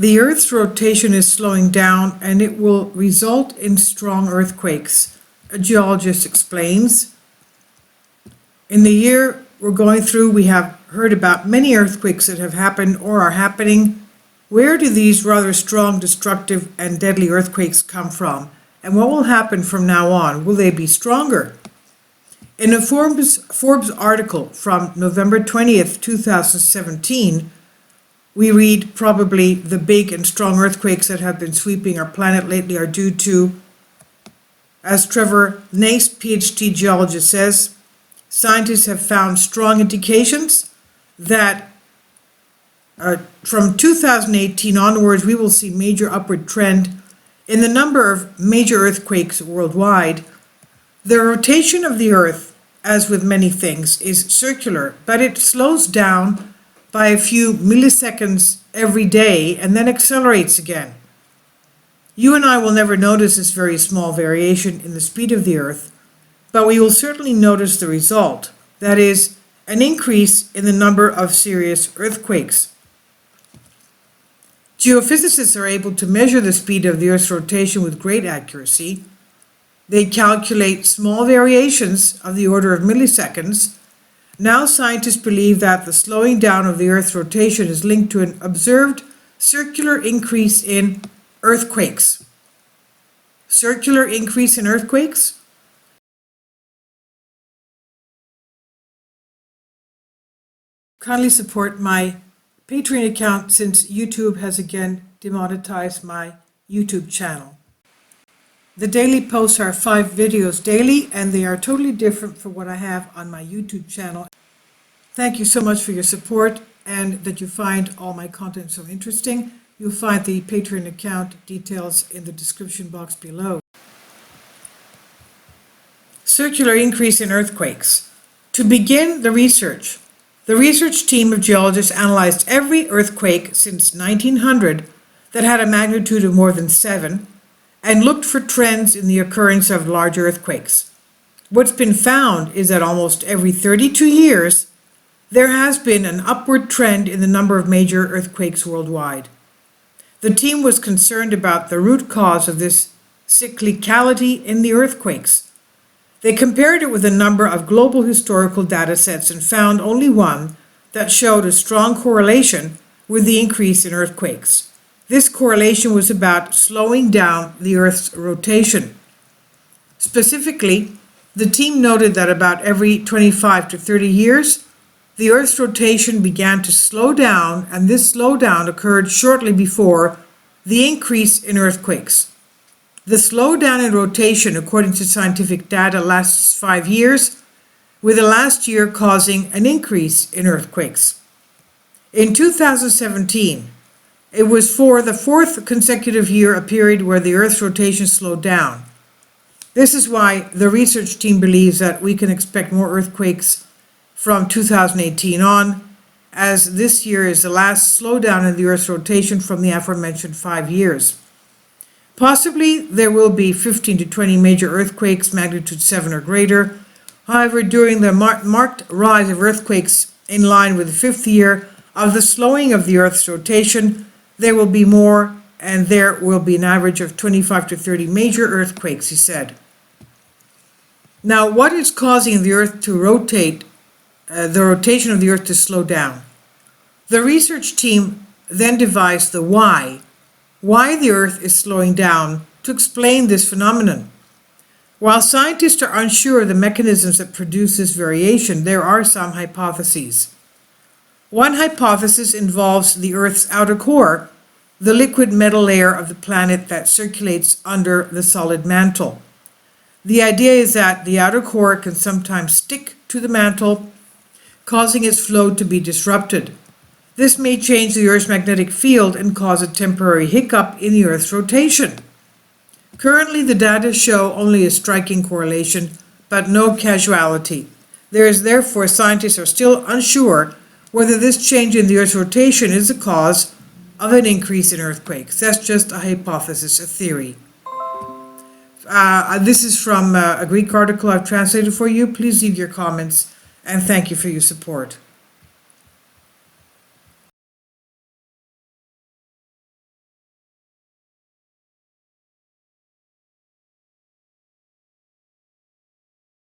The Earth's rotation is slowing down and it will result in strong earthquakes, a geologist explains. In the year we're going through, we have heard about many earthquakes that have happened or are happening. Where do these rather strong, destructive, and deadly earthquakes come from? And what will happen from now on? Will they be stronger? In a Forbes article from November 20th, 2017, we read probably the big and strong earthquakes that have been sweeping our planet lately are due to, as Trevor Nace, PhD geologist, says, scientists have found strong indications that from 2018 onwards, we will see major upward trend in the number of major earthquakes worldwide. The rotation of the Earth, as with many things, is circular, but it slows down by a few milliseconds every day and then accelerates again. You and I will never notice this very small variation in the speed of the Earth, but we will certainly notice the result, that is, an increase in the number of serious earthquakes. Geophysicists are able to measure the speed of the Earth's rotation with great accuracy. They calculate small variations of the order of milliseconds. Now scientists believe that the slowing down of the Earth's rotation is linked to an observed circular increase in earthquakes. Circular increase in earthquakes? Kindly support my Patreon account since YouTube has again demonetized my YouTube channel. The daily posts are 5 videos daily and they are totally different from what I have on my YouTube channel. Thank you so much for your support and that you find all my content so interesting. You'll find the Patreon account details in the description box below. Circular increase in earthquakes. To begin the research team of geologists analyzed every earthquake since 1900 that had a magnitude of more than 7 and looked for trends in the occurrence of large earthquakes. What's been found is that almost every 32 years, there has been an upward trend in the number of major earthquakes worldwide. The team was concerned about the root cause of this cyclicality in the earthquakes. They compared it with a number of global historical data sets and found only one that showed a strong correlation with the increase in earthquakes. This correlation was about slowing down the Earth's rotation. Specifically, the team noted that about every 25 to 30 years, the Earth's rotation began to slow down, and this slowdown occurred shortly before the increase in earthquakes. The slowdown in rotation, according to scientific data, lasts 5 years, with the last year causing an increase in earthquakes. In 2017, it was for the 4th consecutive year a period where the Earth's rotation slowed down. This is why the research team believes that we can expect more earthquakes from 2018 on, as this year is the last slowdown in the Earth's rotation from the aforementioned 5 years. Possibly there will be 15 to 20 major earthquakes, magnitude 7 or greater. However, during the marked rise of earthquakes in line with the 5th year of the slowing of the Earth's rotation, there will be more, and there will be an average of 25 to 30 major earthquakes, he said. Now, what is causing the Earth to rotate, the rotation of the Earth to slow down? The research team then devised the why the Earth is slowing down to explain this phenomenon. While scientists are unsure of the mechanisms that produce this variation, there are some hypotheses. One hypothesis involves the Earth's outer core, the liquid metal layer of the planet that circulates under the solid mantle. The idea is that the outer core can sometimes stick to the mantle, causing its flow to be disrupted. This may change the Earth's magnetic field and cause a temporary hiccup in the Earth's rotation. Currently, the data show only a striking correlation, but no causality. Therefore, scientists are still unsure whether this change in the Earth's rotation is the cause of an increase in earthquakes. That's just a hypothesis, a theory. This is from a Greek article I've translated for you. Please leave your comments, and thank you for your support.